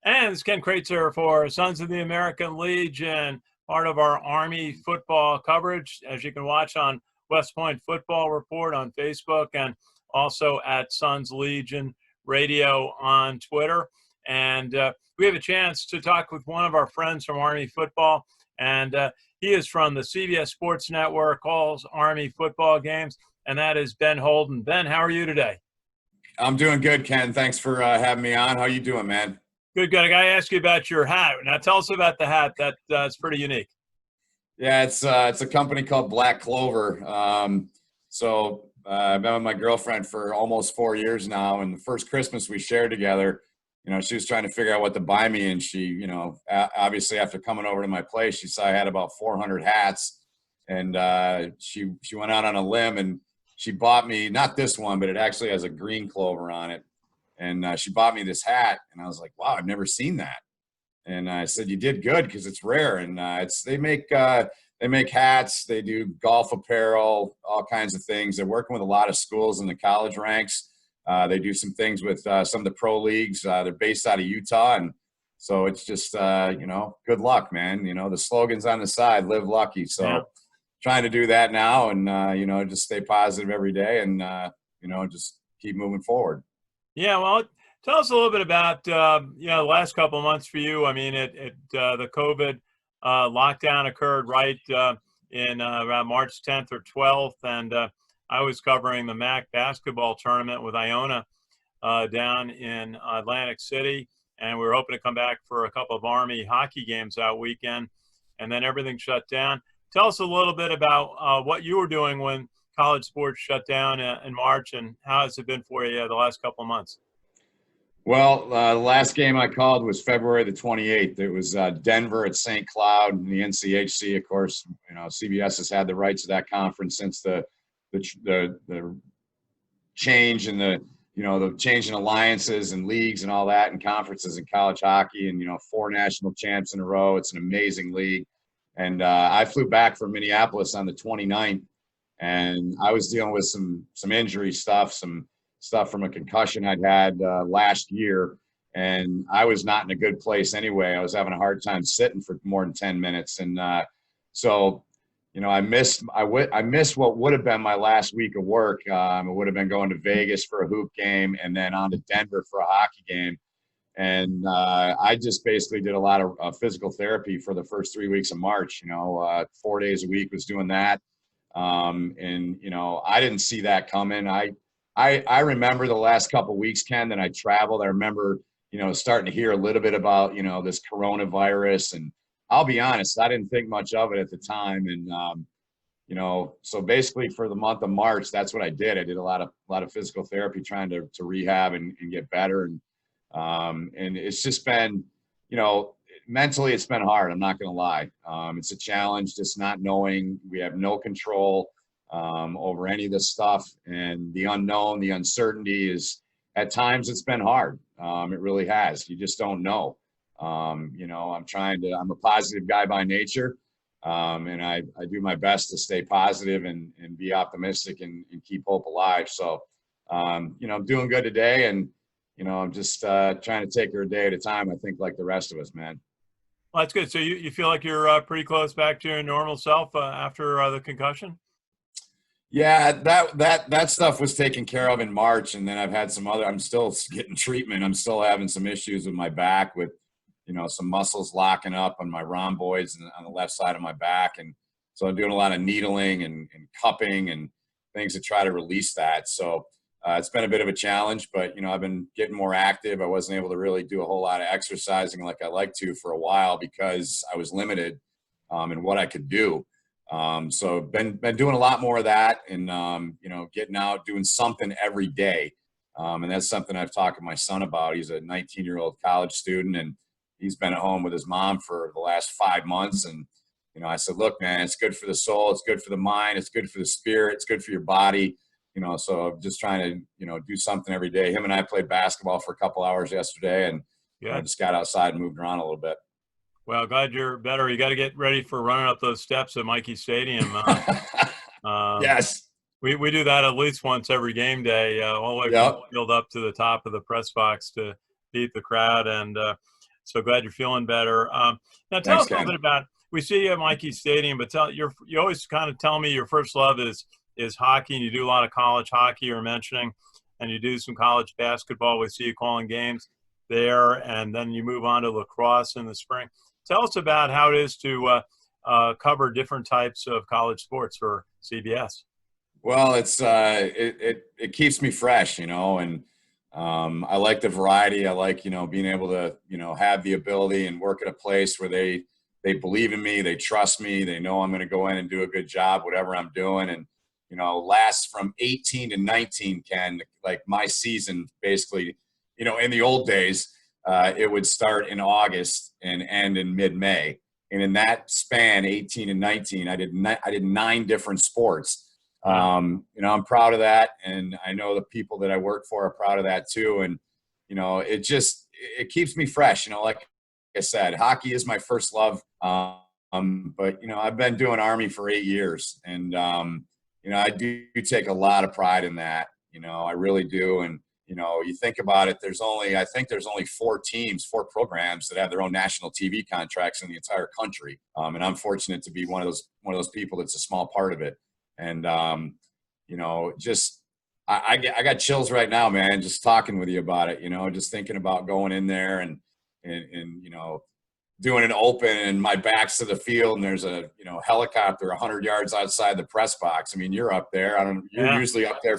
And it's Ken Kraetzer for Sons of the American Legion, part of our Army football coverage, as you can watch on West Point Football Report on Facebook and also at Sons Legion Radio on Twitter. And we have a chance to talk with one of our friends from Army football, and he is from the CBS Sports Network, calls Army football games, and that is Ben Holden. Ben, how are you today? I'm doing good, Ken. Thanks for having me on. How you doing, man? Good. I got to ask you about your hat. Now, tell us about the hat. That's pretty unique. Yeah, it's a company called Black Clover. I've been with my girlfriend for almost 4 years now, and the first Christmas we shared together, she was trying to figure out what to buy me, and she, obviously after coming over to my place, she saw I had about 400 hats, and she went out on a limb and she bought me, not this one, but it actually has a green clover on it. And she bought me this hat, and I was like, wow, I've never seen that. And I said, you did good, because it's rare. And they make hats, they do golf apparel, all kinds of things. They're working with a lot of schools in the college ranks. They do some things with some of the pro leagues. They're based out of Utah. And so it's just, good luck, man. The slogan's on the side, live lucky. So yeah. Trying to do that now and, just stay positive every day and, just keep moving forward. Yeah, well, tell us a little bit about the last couple of months for you. I mean, the COVID lockdown occurred right in around March 10th or 12th, and I was covering the MAC basketball tournament with Iona down in Atlantic City, and we were hoping to come back for a couple of Army hockey games that weekend, and then everything shut down. Tell us a little bit about what you were doing when college sports shut down in March, and how has it been for you the last couple of months? Well, the last game I called was February the 28th. It was Denver at St. Cloud and the NCHC. Of course, CBS has had the rights to that conference since the change in the change in alliances and leagues and all that, and conferences in college hockey, and 4 national champs in a row. It's an amazing league. And I flew back from Minneapolis on the 29th. And I was dealing with some injury stuff, some stuff from a concussion I'd had last year. And I was not in a good place anyway. I was having a hard time sitting for more than 10 minutes. And I missed what would have been my last week of work. It would have been going to Vegas for a hoop game and then on to Denver for a hockey game. And I just basically did a lot of physical therapy for the first 3 weeks of March. 4 days a week was doing that. I didn't see that coming. I remember the last couple of weeks, Ken, that I traveled. I remember, starting to hear a little bit about, this coronavirus, and I'll be honest, I didn't think much of it at the time. And, so basically for the month of March, that's what I did. I did a lot of physical therapy, trying to rehab and get better. And it's just been, mentally, it's been hard. I'm not going to lie. It's a challenge, just not knowing. We have no control over any of this stuff, and the unknown, the uncertainty is, at times, it's been hard. It really has. You just don't know. I'm a positive guy by nature, and I do my best to stay positive and be optimistic and keep hope alive. So, I'm doing good today, and I'm just trying to take her a day at a time, I think, like the rest of us, man. Well, that's good. So you feel like you're pretty close back to your normal self after the concussion? Yeah, that stuff was taken care of in March, and then I've had I'm still getting treatment. I'm still having some issues with my back with, some muscles locking up on my rhomboids and on the left side of my back. And so I'm doing a lot of needling and cupping and things to try to release that. So it's been a bit of a challenge, but, I've been getting more active. I wasn't able to really do a whole lot of exercising like I like to for a while because I was limited in what I could do. So been doing a lot more of that and, getting out, doing something every day. And that's something I've talked to my son about. He's a 19-year-old college student, and he's been at home with his mom for the last 5 months. And, I said, look, man, it's good for the soul. It's good for the mind. It's good for the spirit. It's good for your body. So I'm just trying to, do something every day. Him and I played basketball for a couple hours yesterday, and I just got outside and moved around a little bit. Well, glad you're better. You got to get ready for running up those steps at Mikey Stadium. Yes. We do that at least once every game day, all the way from the field up to the top of the press box to beat the crowd. And So glad you're feeling better. Now tell Thanks, us a little Ken. bit about. We see you at Mikey Stadium, but you always kind of tell me your first love is hockey, and you do a lot of college hockey. You're mentioning, and you do some college basketball. We see you calling games there, and then you move on to lacrosse in the spring. Tell us about how it is to cover different types of college sports for CBS. Well, it keeps me fresh, and I like the variety. I like, being able to, have the ability and work at a place where they believe in me, they trust me, they know I'm going to go in and do a good job, whatever I'm doing. And, last from 18 to 19, Ken, like my season basically, in the old days, it would start in August and end in mid-May. And in that span, 18 and 19, I did 9 different sports. I'm proud of that. And I know the people that I work for are proud of that too. And, it keeps me fresh. Like I said, hockey is my first love. But, I've been doing Army for 8 years, and, I do take a lot of pride in that. I really do. And, you think about it, I think there's only 4 programs that have their own national TV contracts in the entire country. And I'm fortunate to be one of those people that's a small part of it. And, I got chills right now, man, just talking with you about it, just thinking about going in there and doing an open, and my back's to the field, and there's a, helicopter 100 yards outside the press box. I mean, you're up there. You're usually up there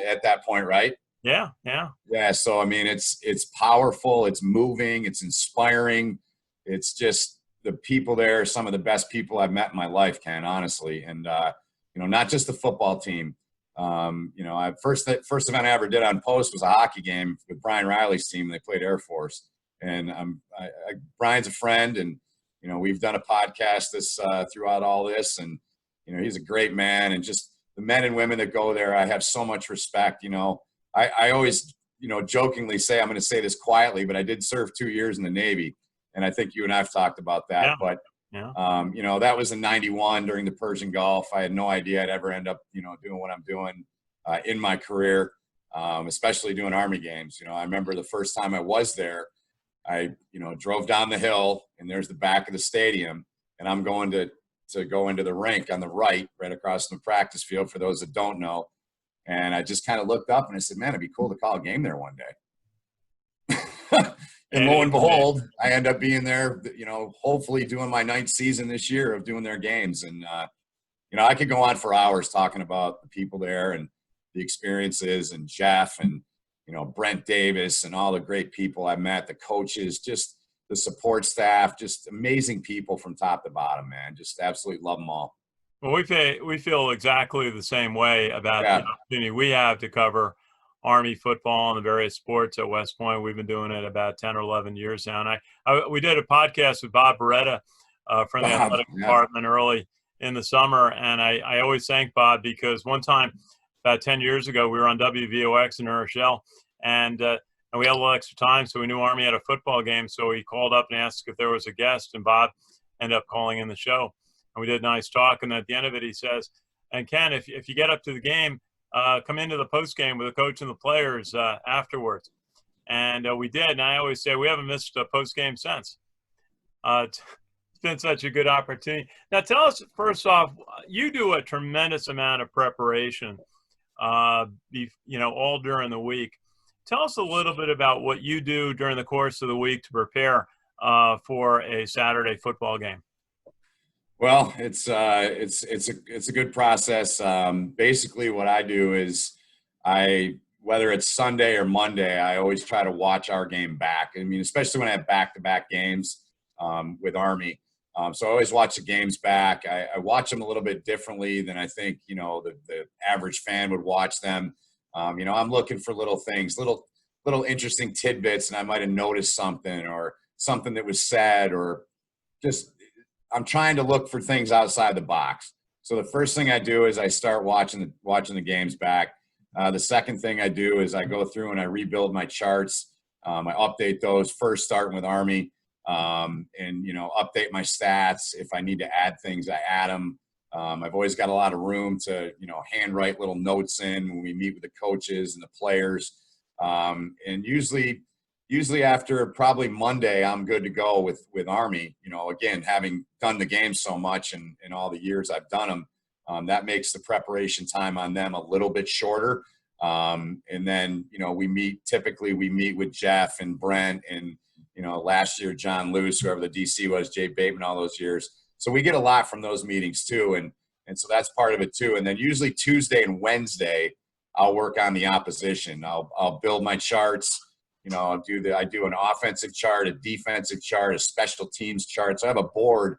at that point, right? Yeah. Yeah. Yeah. So, I mean, it's powerful, it's moving, it's inspiring. It's just the people there, some of the best people I've met in my life, Ken, honestly. And, not just the football team. First event I ever did on post was a hockey game with Brian Riley's team. They played Air Force, and Brian's a friend, and we've done a podcast throughout all this, and he's a great man, and just the men and women that go there, I have so much respect. I always jokingly say, I'm going to say this quietly, but I did serve 2 years in the Navy, and I think you and I've talked about that. Yeah. But Yeah. that was in '91 during the Persian Gulf. I had no idea I'd ever end up, doing what I'm doing in my career, especially doing Army games. I remember the first time I was there, I, drove down the hill, and there's the back of the stadium, and I'm going to go into the rink on the right across from the practice field, for those that don't know. And I just kind of looked up and I said, man, it'd be cool to call a game there one day. And lo and behold, I end up being there, hopefully doing my 9th season this year of doing their games. And, I could go on for hours talking about the people there and the experiences, and Jeff and, Brent Davis and all the great people I met, the coaches, just the support staff, just amazing people from top to bottom, man. Just absolutely love them all. Well, we feel exactly the same way about the opportunity we have to cover Army football and the various sports at West Point. We've been doing it about 10 or 11 years now. And we did a podcast with Bob Beretta from the athletic department early in the summer. And I always thank Bob, because one time about 10 years ago, we were on WVOX in New Rochelle, and we had a little extra time. So we knew Army had a football game. So he called up and asked if there was a guest, and Bob ended up calling in the show. And we did a nice talk. And at the end of it, he says, and Ken, if you get up to the game, come into the post game with the coach and the players afterwards. And we did. And I always say we haven't missed a post game since. It's been such a good opportunity. Now, tell us, first off, you do a tremendous amount of preparation, all during the week. Tell us a little bit about what you do during the course of the week to prepare for a Saturday football game. Well, it's a good process. Basically, what I do is whether it's Sunday or Monday, I always try to watch our game back. I mean, especially when I have back-to-back games with Army. So I always watch the games back. I watch them a little bit differently than I think, the average fan would watch them. I'm looking for little things, little interesting tidbits, and I might have noticed something or something that was said, or just I'm trying to look for things outside the box. So the first thing I do is I start watching the games back. The second thing I do is I go through and I rebuild my charts. I update those, first starting with Army, and update my stats. If I need to add things, I add them. I've always got a lot of room to handwrite little notes in when we meet with the coaches and the players. And usually, usually after probably Monday, I'm good to go with Army. You know, again, having done the game so much and in all the years I've done them, that makes the preparation time on them a little bit shorter. And then, you know, we meet with Jeff and Brent and, you know, last year, John Luce, whoever the DC was, Jay Bateman, all those years. So we get a lot from those meetings too. And so that's part of it too. And then usually Tuesday and Wednesday, I'll work on the opposition. I'll build my charts. You know, I do an offensive chart, a defensive chart, a special teams chart. So I have a board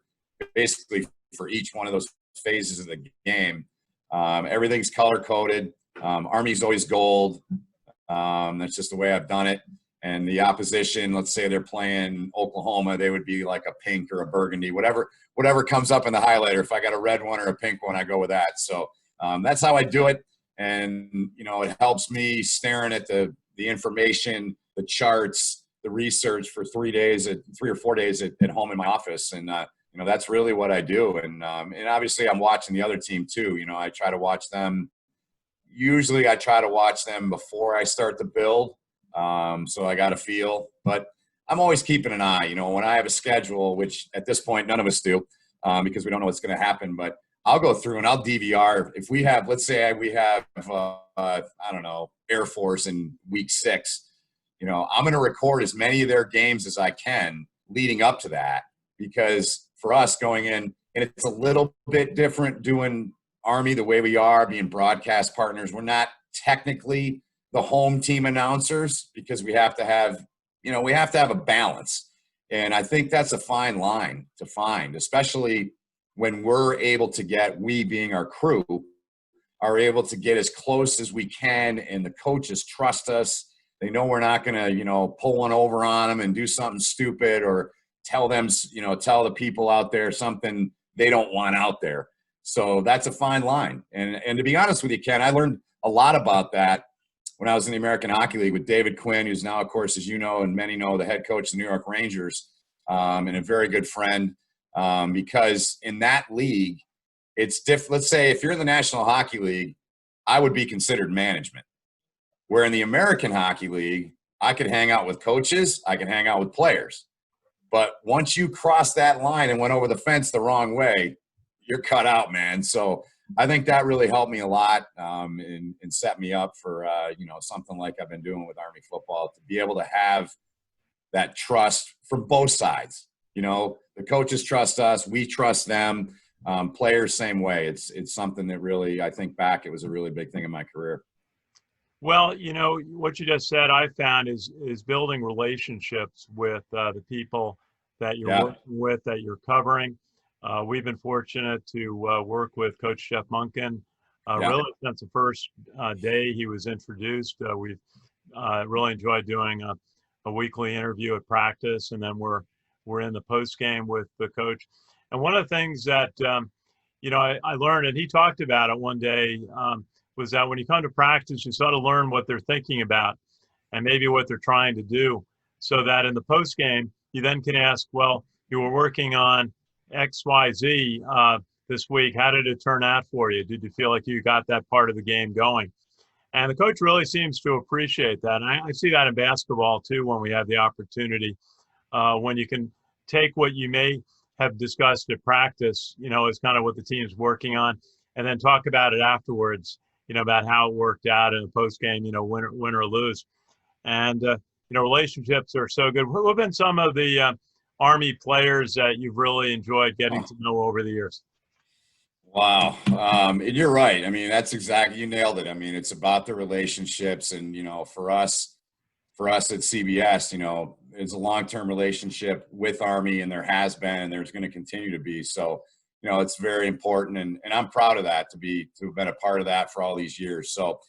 basically for each one of those phases of the game. Everything's color coded. Army's always gold. That's just the way I've done it. And the opposition, let's say they're playing Oklahoma, they would be like a pink or a burgundy, whatever comes up in the highlighter. If I got a red one or a pink one, I go with that. So that's how I do it. And, you know, it helps me staring at the information, the charts, the research for 3 or 4 days at home in my office. And, you know, that's really what I do. And obviously I'm watching the other team too. You know, I try to watch them. Usually I try to watch them before I start the build. So I got a feel, but I'm always keeping an eye, you know, when I have a schedule, which at this point, none of us do, because we don't know what's going to happen, but I'll go through and I'll DVR. If we have, let's say we have, I don't know, Air Force in week 6, you know, I'm going to record as many of their games as I can leading up to that, because for us going in, and it's a little bit different doing Army the way we are, being broadcast partners. We're not technically the home team announcers, because we have to have a balance. And I think that's a fine line to find, especially when we're able to we being our crew, are able to get as close as we can, and the coaches trust us. They know we're not going to, you know, pull one over on them and do something stupid, or tell the people out there something they don't want out there. So that's a fine line. And to be honest with you, Ken, I learned a lot about that when I was in the American Hockey League with David Quinn, who's now, of course, as you know, and many know, the head coach of the New York Rangers, and a very good friend, because in that league, it's different. Let's say if you're in the National Hockey League, I would be considered management. Where in the American Hockey League, I could hang out with coaches, I could hang out with players. But once you cross that line and went over the fence the wrong way, you're cut out, man. So I think that really helped me a lot, and set me up for, you know, something like I've been doing with Army football, to be able to have that trust from both sides. You know, the coaches trust us, we trust them, players same way. It's something that really, I think back, it was a really big thing in my career. Well, you know, what you just said, I found is building relationships with the people that you're working with, that you're covering. We've been fortunate to work with Coach Jeff Monken really since the first day he was introduced. We've really enjoyed doing a weekly interview at practice, and then we're in the post game with the coach. And one of the things that you know, I learned, and he talked about it one day, was that when you come to practice, you sort of learn what they're thinking about and maybe what they're trying to do, so that in the post game you then can ask, well, you were working on XYZ this week. How did it turn out for you? Did you feel like you got that part of the game going? And the coach really seems to appreciate that. And I see that in basketball too, when we have the opportunity, when you can take what you may have discussed at practice, you know, as kind of what the team's working on, and then talk about it afterwards, you know, about how it worked out in the post game, you know, win or lose. And, you know, relationships are so good. Who have been some of the Army players that you've really enjoyed getting to know over the years? Wow. And you're right. I mean, that's exactly, you nailed it. I mean, it's about the relationships. And, you know, for us at CBS, you know, it's a long-term relationship with Army, and there has been, and there's going to continue to be. So, you know, it's very important. And I'm proud of that, to have been a part of that for all these years. So,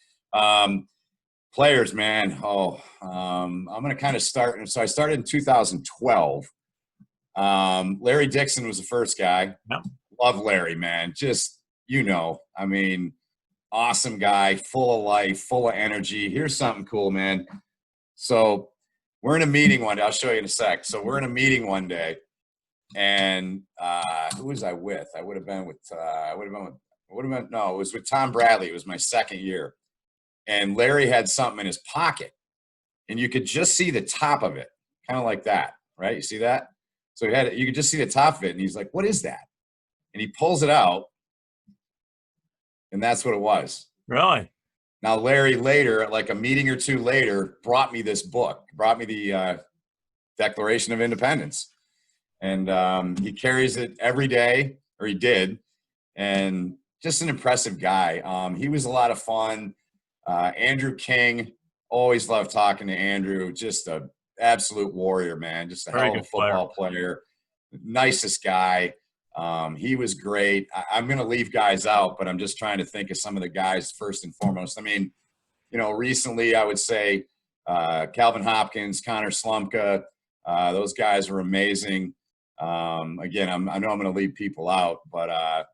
players, man. I'm going to kind of start. So I started in 2012. Larry Dixon was the first guy. Yep. Love Larry, man. Just, you know, I mean, awesome guy, full of life, full of energy. Here's something cool, man. So we're in a meeting one day. I'll show you in a sec. So we're in a meeting one day, and who was I with? I would have been with no, it was with Tom Bradley. It was my second year. And Larry had something in his pocket. and you could just see the top of it, kind of like that, right? You see that? So you could just see the top of it, and he's like, "What is that?" And he pulls it out, and that's what it was. Really? Now, Larry later, like a meeting or two later, brought me this book, brought me the Declaration of Independence. And he carries it every day, or he did, and just an impressive guy. He was a lot of fun. Andrew King, always loved talking to Andrew, just a absolute warrior, man, just a Very hell of a good football player. Nicest guy. He was great. I'm going to leave guys out, but I'm just trying to think of some of the guys first and foremost. I mean, recently I would say Calvin Hopkins, Connor Slumka, those guys were amazing. Again, I know I'm going to leave people out, but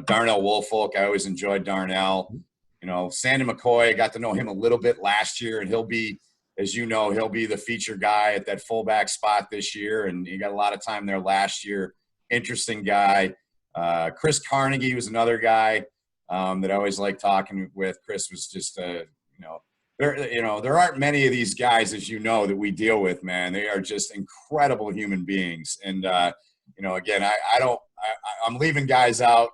Darnell Woolfolk, I always enjoyed Darnell. Sandy McCoy, got to know him a little bit last year, and he'll be, as you know, he'll be the feature guy at that fullback spot this year, and he got a lot of time there last year. Interesting guy. Chris Carnegie was another guy that I always liked talking with. Chris was just, there aren't many of these guys, as you know, that we deal with, man. They are just incredible human beings. And, again, I'm leaving guys out,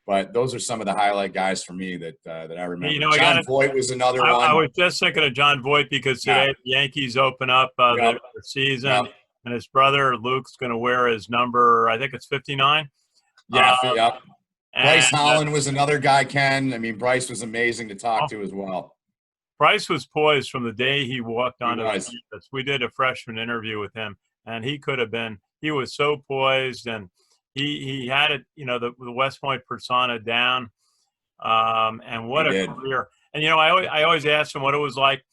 but those are some of the highlight guys for me that I remember. John Voight was another one. I was just thinking of John Voight because today the Yankees open up the season. Yep. And his brother Luke's going to wear his number. I think it's 59. Yeah. Bryce Holland was another guy, Ken. I mean, Bryce was amazing to talk to as well. Bryce was poised from the day he walked onto the campus. We did a freshman interview with him, and he was so poised, and he had it, the West Point persona down. And what a career. And, I always asked him what it was like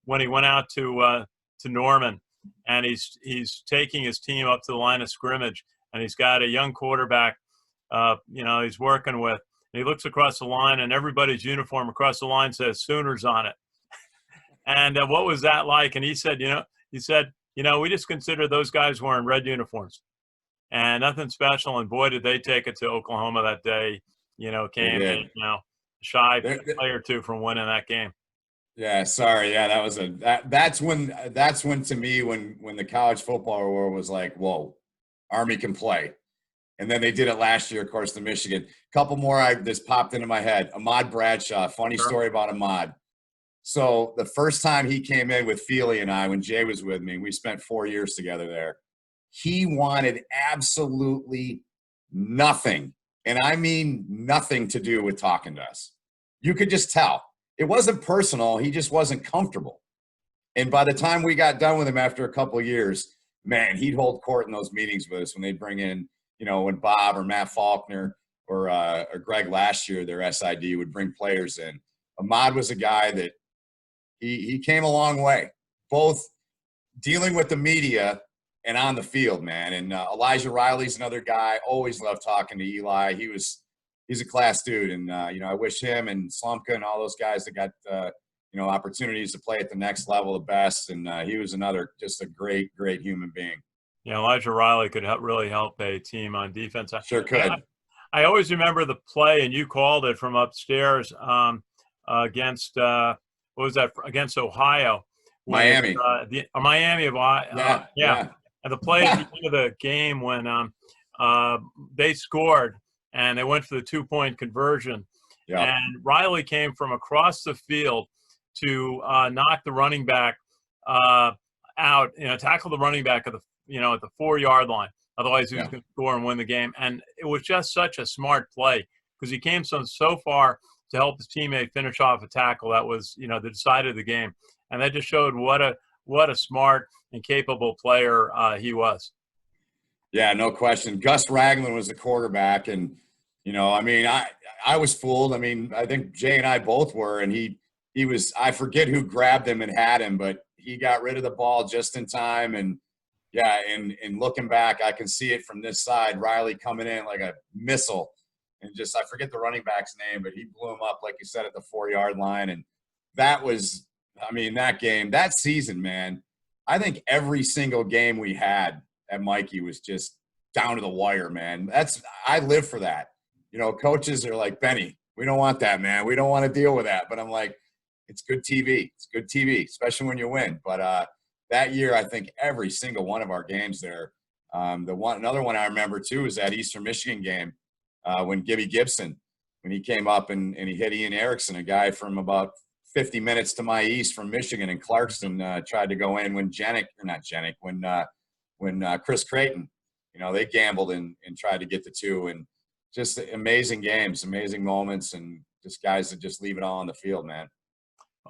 when he went out to Norman. And he's taking his team up to the line of scrimmage, and he's got a young quarterback, he's working with. And he looks across the line, and everybody's uniform across the line says Sooners on it. And what was that like? And he said, we just consider those guys wearing red uniforms, and nothing special. And boy, did they take it to Oklahoma that day. Came shy a play or two from winning that game. Yeah, sorry. Yeah, that's when to me when the college football world was like, whoa, Army can play. And then they did it last year, of course, to Michigan. Couple more this popped into my head. Ahmad Bradshaw, funny story about Ahmad. So the first time he came in with Feely and I, when Jay was with me, we spent 4 years together there. He wanted absolutely nothing, and I mean nothing, to do with talking to us. You could just tell. It wasn't personal. He just wasn't comfortable. And by the time we got done with him after a couple of years, man, he'd hold court in those meetings with us when they'd bring in, when Bob or Matt Faulkner or Greg last year, their SID, would bring players in. Ahmad was a guy that he came a long way, both dealing with the media and on the field, man. And Elijah Riley's another guy. Always loved talking to Eli. He's a class dude, and I wish him and Slumka and all those guys that got opportunities to play at the next level the best. And he was just a great human being. Yeah, Elijah Riley could really help a team on defense. Sure could. I always remember the play, and you called it from upstairs against against Ohio. Miami. Miami of Ohio. Yeah. And the play at the end of the game when they scored. And they went for the 2-point conversion. Yep. And Riley came from across the field to knock the running back out, tackle the running back at the 4-yard line. Otherwise, he was going to score and win the game. And it was just such a smart play because he came so far to help his teammate finish off a tackle that was, that decided the game. And that just showed what a smart and capable player he was. Yeah, no question. Gus Ragland was the quarterback, and I was fooled. I mean, I think Jay and I both were, and he was, I forget who grabbed him and had him, but he got rid of the ball just in time. And yeah, and looking back, I can see it from this side, Riley coming in like a missile, and I forget the running back's name, but he blew him up, like you said, at the 4-yard line. And that was, that game, that season, man, I think every single game we had at Mikey was just down to the wire, man. I live for that. Coaches are like, Benny, we don't want that, man. We don't want to deal with that. But I'm like, it's good TV. It's good TV, especially when you win. But that year, I think every single one of our games there. Another one I remember too is that Eastern Michigan game when Gibby Gibson, when he came up and he hit Ian Erickson, a guy from about 50 minutes to my east from Michigan in Clarkston, tried to go in when Chris Creighton, they gambled and tried to get the two, and just amazing games, amazing moments, and just guys that just leave it all on the field, man.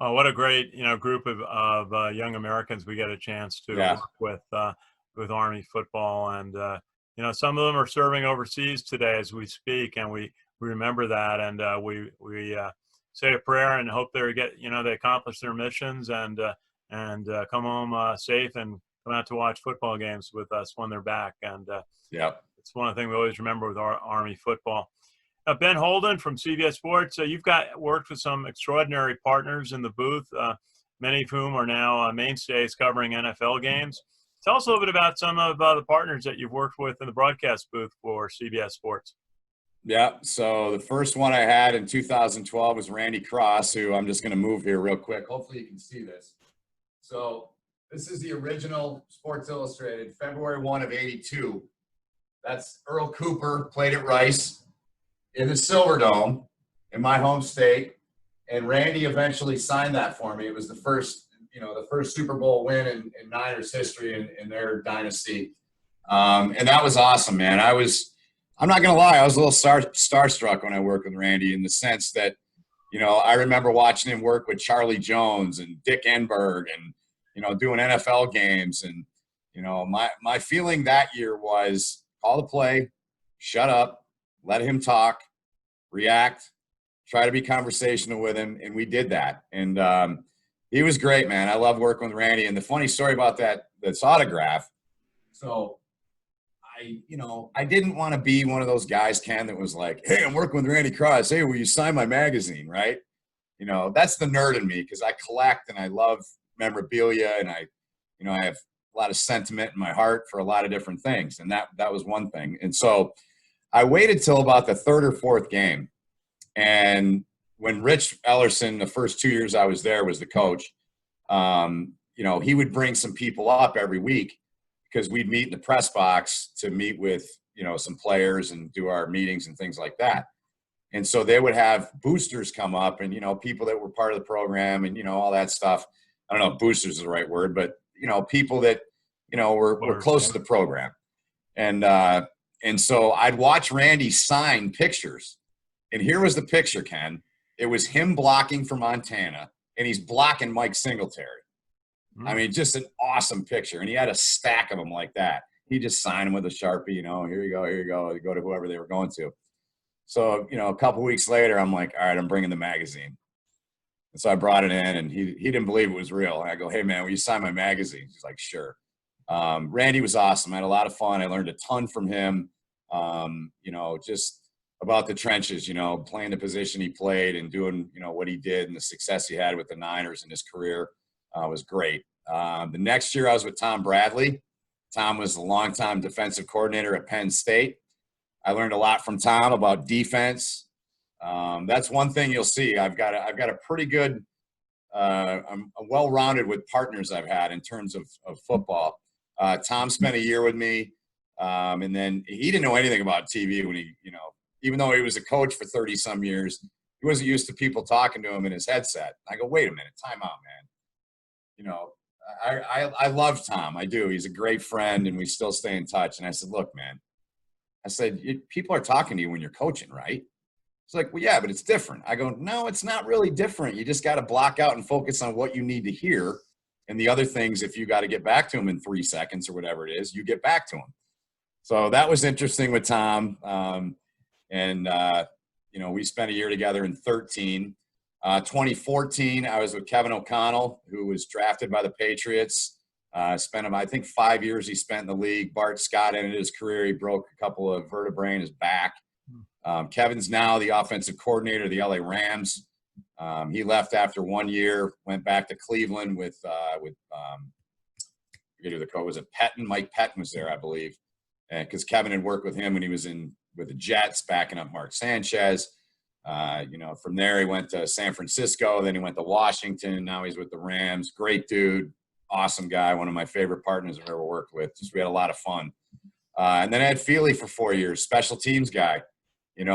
Oh, what a great, group of young Americans we get a chance to work with Army football. And, some of them are serving overseas today as we speak, and we remember that. And we say a prayer and hope they accomplish their missions and come home safe and come out to watch football games with us when they're back. And it's one of the things we always remember with our Army football. Ben Holden from CBS Sports, you've worked with some extraordinary partners in the booth, many of whom are now mainstays covering NFL games. Tell us a little bit about some of the partners that you've worked with in the broadcast booth for CBS Sports. Yeah, so the first one I had in 2012 was Randy Cross, who I'm just going to move here real quick. Hopefully you can see this. So this is the original Sports Illustrated, February 1 of 82. That's Earl Cooper, played at Rice in the Silverdome in my home state. And Randy eventually signed that for me. It was the first Super Bowl win in Niners history in their dynasty. And that was awesome, man. I'm not going to lie, I was a little starstruck when I worked with Randy, in the sense that, I remember watching him work with Charlie Jones and Dick Enberg and, doing NFL games. And, my feeling that year was call the play, shut up, let him talk, react, try to be conversational with him. And we did that. And he was great, man. I love working with Randy. And the funny story about this autograph, so I didn't want to be one of those guys, Ken, that was like, hey, I'm working with Randy Cross. Hey, will you sign my magazine, right? That's the nerd in me, because I collect and I love memorabilia, and I have a lot of sentiment in my heart for a lot of different things. And that was one thing. And so I waited till about the third or fourth game. And when Rich Ellerson, the first 2 years I was there, was the coach, he would bring some people up every week, because we'd meet in the press box to meet with, some players and do our meetings and things like that. And so they would have boosters come up and, people that were part of the program and, all that stuff. I don't know if boosters is the right word, but, people that, were close to the program. And so I'd watch Randy sign pictures. And here was the picture, Ken. It was him blocking for Montana, and he's blocking Mike Singletary. I mean, just an awesome picture. And he had a stack of them like that. He just signed them with a Sharpie, here you go. They go to whoever they were going to. So, a couple weeks later, I'm like, all right, I'm bringing the magazine. And so I brought it in, and he didn't believe it was real. And I go, hey, man, will you sign my magazine? He's like, sure. Randy was awesome. I had a lot of fun. I learned a ton from him, just about the trenches, playing the position he played and doing, what he did, and the success he had with the Niners in his career. Was great. The next year I was with Tom Bradley. Tom was a longtime defensive coordinator at Penn State. I learned a lot from Tom about defense. That's one thing you'll see. I've got a pretty good, I'm well-rounded with partners I've had in terms of football. Tom spent a year with me, and then he didn't know anything about TV when he, even though he was a coach for 30 some years, he wasn't used to people talking to him in his headset. I go, wait a minute, time out, man. I love Tom. I do. He's a great friend, and we still stay in touch. And I said, look, man, people are talking to you when you're coaching, right? He's like, well, yeah, but it's different. I go, no, it's not really different. You just got to block out and focus on what you need to hear. And the other things, if you got to get back to him in 3 seconds or whatever it is, you get back to him. So that was interesting with Tom. We spent a year together in 2013. 2014, I was with Kevin O'Connell, who was drafted by the Patriots. Spent him, I think, 5 years he spent in the league. Bart Scott ended his career. He broke a couple of vertebrae in his back. Kevin's now the offensive coordinator of the LA Rams. He left after 1 year, went back to Cleveland with forget who the coach was. Mike Pettin was there, I believe, because Kevin had worked with him when he was with the Jets, backing up Mark Sanchez. From there he went to San Francisco, then he went to Washington. Now he's with the Rams. Great dude, awesome guy, one of my favorite partners I've ever worked with. Just we had a lot of fun. And then I had Feely for 4 years, special teams guy, and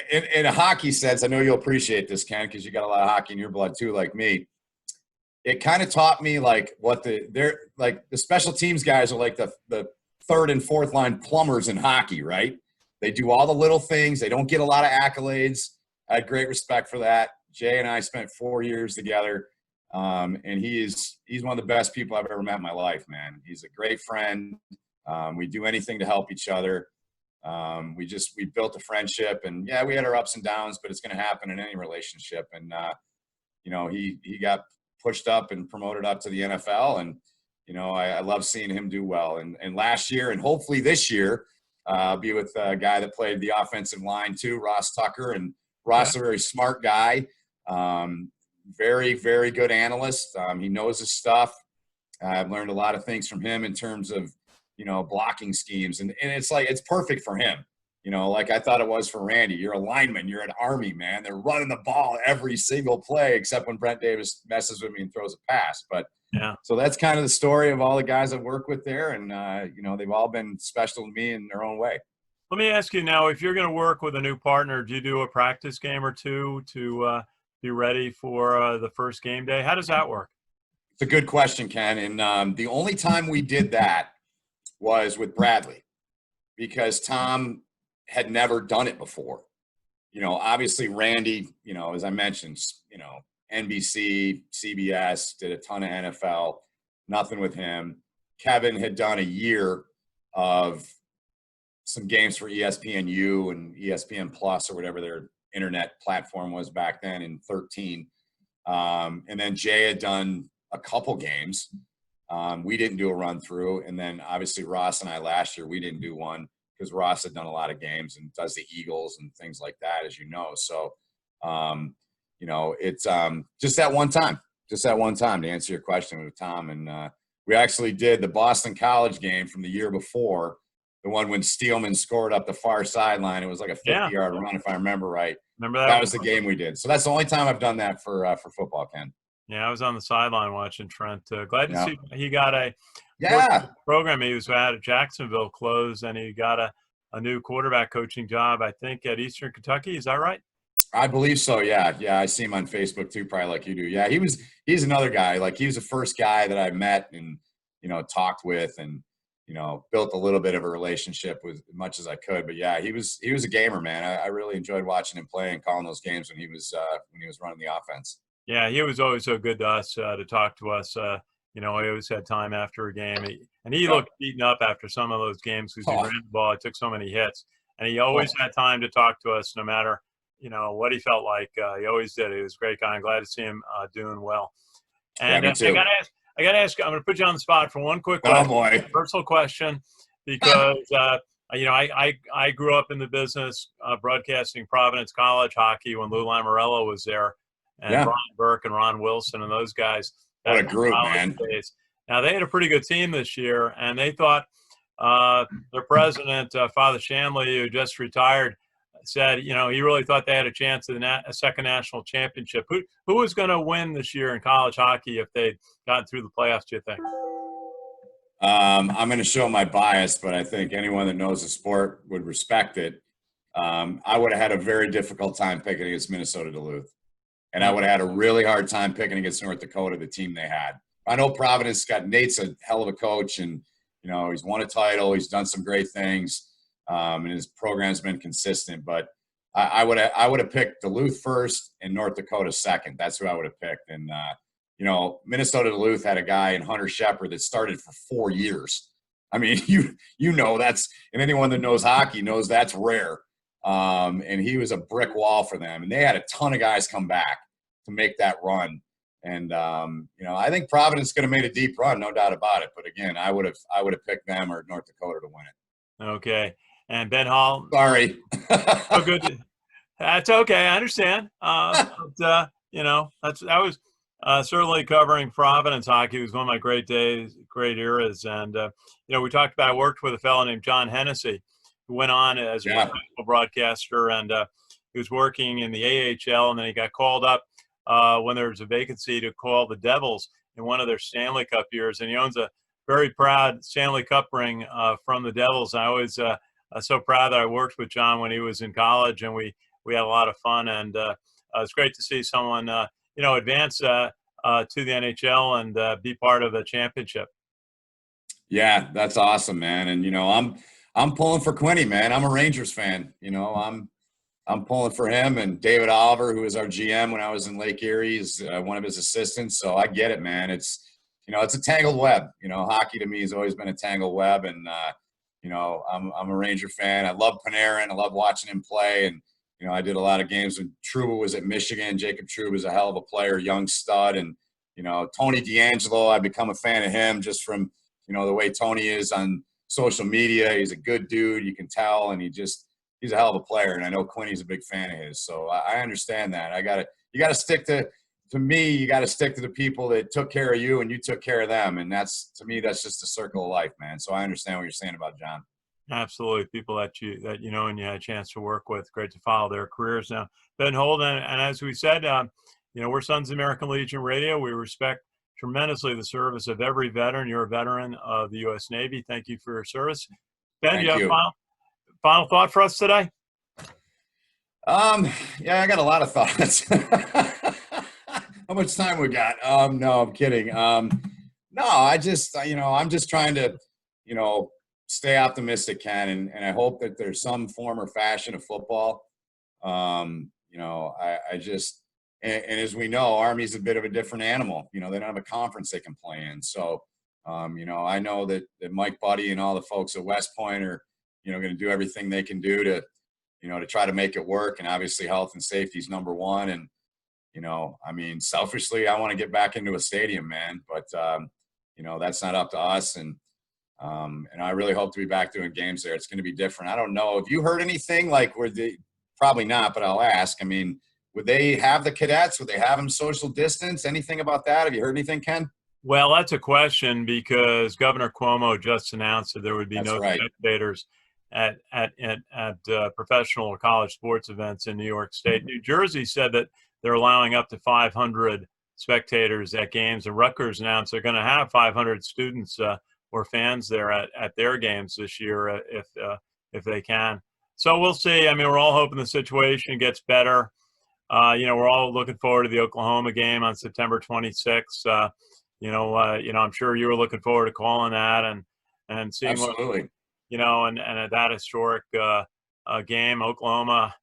in a hockey sense, I know you'll appreciate this, Ken, because you got a lot of hockey in your blood too, like me. It kind of taught me like what the special teams guys are like the third and fourth line plumbers in hockey, right? They do all the little things. They don't get a lot of accolades. I had great respect for that. Jay and I spent 4 years together, and he's one of the best people I've ever met in my life, man. He's a great friend. We do anything to help each other. We built a friendship, and yeah, we had our ups and downs, but it's going to happen in any relationship. And he got pushed up and promoted up to the NFL, and I love seeing him do well. And last year, and hopefully this year, I'll be with a guy that played the offensive line too, Ross Tucker. And Ross is a very smart guy, very, very good analyst. He knows his stuff. I've learned a lot of things from him in terms of blocking schemes, and it's like it's perfect for him. Like I thought it was for Randy. You're a lineman. You're an Army, man. They're running the ball every single play, except when Brent Davis messes with me and throws a pass. But yeah, so that's kind of the story of all the guys I work with there, and they've all been special to me in their own way. Let me ask you now: if you're going to work with a new partner, do you do a practice game or two to be ready for the first game day? How does that work? It's a good question, Ken. And the only time we did that was with Bradley, because Tom had never done it before. Obviously Randy, as I mentioned, NBC, CBS, did a ton of NFL, nothing with him. Kevin had done a year of some games for ESPNU and ESPN Plus or whatever their internet platform was back then in 13. And then Jay had done a couple games. We didn't do a run through. And then obviously Ross and I last year, we didn't do one because Ross had done a lot of games and does the Eagles and things like that, as you know. So, it's just that one time to answer your question with Tom. And we actually did the Boston College game from the year before, the one when Steelman scored up the far sideline. It was like a 50-yard run, if I remember right. That was the game we did. So that's the only time I've done that for football, Ken. Yeah, I was on the sideline watching Trent. Glad to see he got a program he was at Jacksonville closed, and he got a new quarterback coaching job, I think, at Eastern Kentucky. Is that right? I believe so, yeah. Yeah, I see him on Facebook too, probably like you do. Yeah, he's another guy. Like, he was the first guy that I met and, talked with and, built a little bit of a relationship with as much as I could. But, yeah, he was a gamer, man. I really enjoyed watching him play and calling those games when he was running the offense. Yeah, he was always so good to us, to talk to us. He always had time after a game. He looked beaten up after some of those games because he ran the ball. He took so many hits. And he always had time to talk to us no matter, what he felt like. He always did. He was a great guy. I'm glad to see him doing well. And me too. I got to ask, I'm going to put you on the spot for one quick question. Oh, boy. Personal question, because, I grew up in the business broadcasting Providence College hockey when Lou Lamoriello was there. And Brian Burke and Ron Wilson and those guys. What a group, man. Days. Now, they had a pretty good team this year, and they thought their president, Father Shanley, who just retired, said, he really thought they had a chance at a second national championship. Who was going to win this year in college hockey if they'd gotten through the playoffs, do you think? I'm going to show my bias, but I think anyone that knows the sport would respect it. I would have had a very difficult time picking against Minnesota Duluth. And I would have had a really hard time picking against North Dakota, the team they had. I know Providence Nate's a hell of a coach, and, he's won a title. He's done some great things, and his program's been consistent. But I would have picked Duluth first and North Dakota second. That's who I would have picked. And, Minnesota Duluth had a guy in Hunter Shepard that started for 4 years. I mean, that's – and anyone that knows hockey knows that's rare. And he was a brick wall for them. And they had a ton of guys come back to make that run. And, I think Providence could have made a deep run, no doubt about it. But again, I would have picked them or North Dakota to win it. Okay. And Ben Hall. Sorry. Oh, good. That's okay. I understand. That was certainly covering Providence hockey. It was one of my great days, great eras. And, we talked about, I worked with a fellow named John Hennessy, who went on as a professional broadcaster. And He was working in the AHL, and then he got called up when there was a vacancy to call the Devils in one of their Stanley Cup years. And he owns a very proud Stanley Cup ring from the Devils. I always so proud that I worked with John when he was in college, and we had a lot of fun. And it's great to see someone advance to the NHL and be part of a championship. Yeah, that's awesome, man. And I'm pulling for Quinny, man. I'm a Rangers fan. I'm pulling for him, and David Oliver, who was our GM when I was in Lake Erie, is one of his assistants. So I get it, man. It's it's a tangled web. Hockey to me has always been a tangled web, and I'm a Ranger fan. I love Panarin. I love watching him play, and I did a lot of games when Trouba was at Michigan. Jacob Trouba was a hell of a player, young stud, and Tony D'Angelo. I've become a fan of him just from the way Tony is on social media. He's a good dude, you can tell, and he's a hell of a player. And I know Quinny's a big fan of his, so I understand that. You got to stick to me. You got to stick to the people that took care of you, and you took care of them. And to me, that's just a circle of life, man. So I understand what you're saying about John. Absolutely, people that you know and you had a chance to work with. Great to follow their careers. Now, Ben Holden, and as we said, we're Sons of American Legion Radio. We respect tremendously the service of every veteran. You're a veteran of the U.S. Navy. Thank you for your service. Ben, Thank do you have you. final thought for us today? Yeah, I got a lot of thoughts. How much time we got? No, I'm kidding. No, I'm just trying to, stay optimistic, Ken, and I hope that there's some form or fashion of football. I just, and as we know, Army's a bit of a different animal. They don't have a conference they can play in. So, I know that Mike Buddy and all the folks at West Point are, going to do everything they can do to, to try to make it work. And obviously health and safety is number one. And, selfishly, I want to get back into a stadium, man, but, that's not up to us. And I really hope to be back doing games there. It's going to be different. I don't know. Have you heard anything probably not, but I'll ask. Would they have the cadets? Would they have them social distance? Anything about that? Have you heard anything, Ken? Well, that's a question because Governor Cuomo just announced that there would be That's no right. spectators at professional or college sports events in New York State. New Jersey said that they're allowing up to 500 spectators at games, and Rutgers announced they're going to have 500 students or fans there at their games this year if they can. So we'll see. We're all hoping the situation gets better. We're all looking forward to the Oklahoma game on September 26th. I'm sure you were looking forward to calling that and seeing Absolutely. and that historic game. Oklahoma,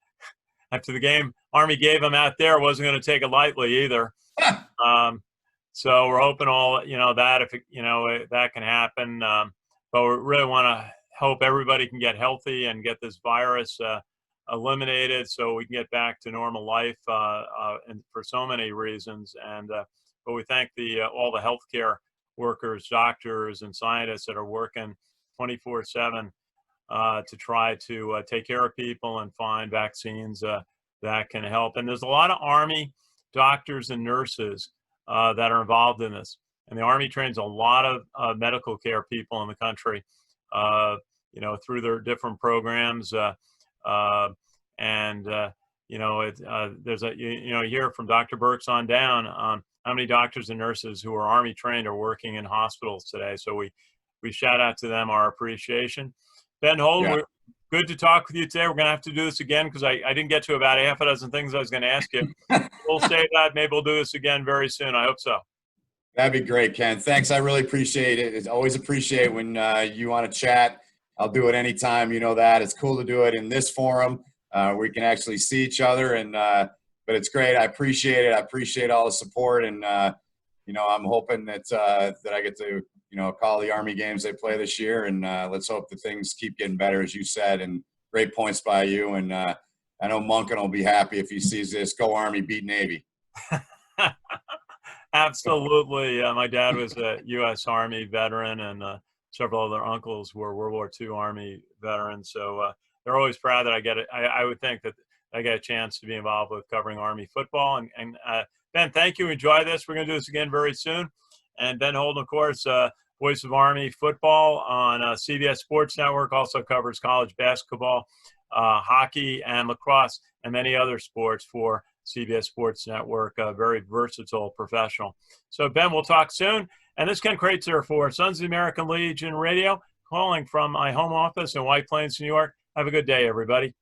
after the game Army gave them out there, wasn't going to take it lightly either. So we're hoping all that if that can happen. But we really want to hope everybody can get healthy and get this virus eliminated so we can get back to normal life and for so many reasons. And but we thank all the healthcare workers, doctors, and scientists that are working 24/7 to try to take care of people and find vaccines that can help. And there's a lot of Army doctors and nurses that are involved in this. And the Army trains a lot of medical care people in the country, through their different programs. There's you hear from Dr. Burks on down how many doctors and nurses who are Army trained are working in hospitals today. So we shout out to them our appreciation. Ben Holden, good to talk with you today. We're going to have to do this again because I didn't get to about half a dozen things I was going to ask you. We'll save that. Maybe we'll do this again very soon. I hope so. That'd be great, Ken. Thanks. I really appreciate it. It's always appreciate when you want to chat. I'll do it anytime. You know that. It's cool to do it in this forum where we can actually see each other. And but it's great. I appreciate it. I appreciate all the support. And, I'm hoping that I get to, call the Army games they play this year. And let's hope that things keep getting better, as you said. And great points by you. And I know Monken will be happy if he sees this. Go Army, beat Navy. Absolutely. My dad was a U.S. Army veteran, and several other uncles were World War II Army veterans. So they're always proud that I get it. I would think that I get a chance to be involved with covering Army football. And Ben, thank you. Enjoy this. We're going to do this again very soon. And Ben Holden, of course, Voice of Army football on CBS Sports Network, also covers college basketball, hockey, and lacrosse, and many other sports for CBS Sports Network. A very versatile professional. So, Ben, we'll talk soon. And this is Ken Kraetzer for Sons of the American Legion Radio, calling from my home office in White Plains, New York. Have a good day, everybody.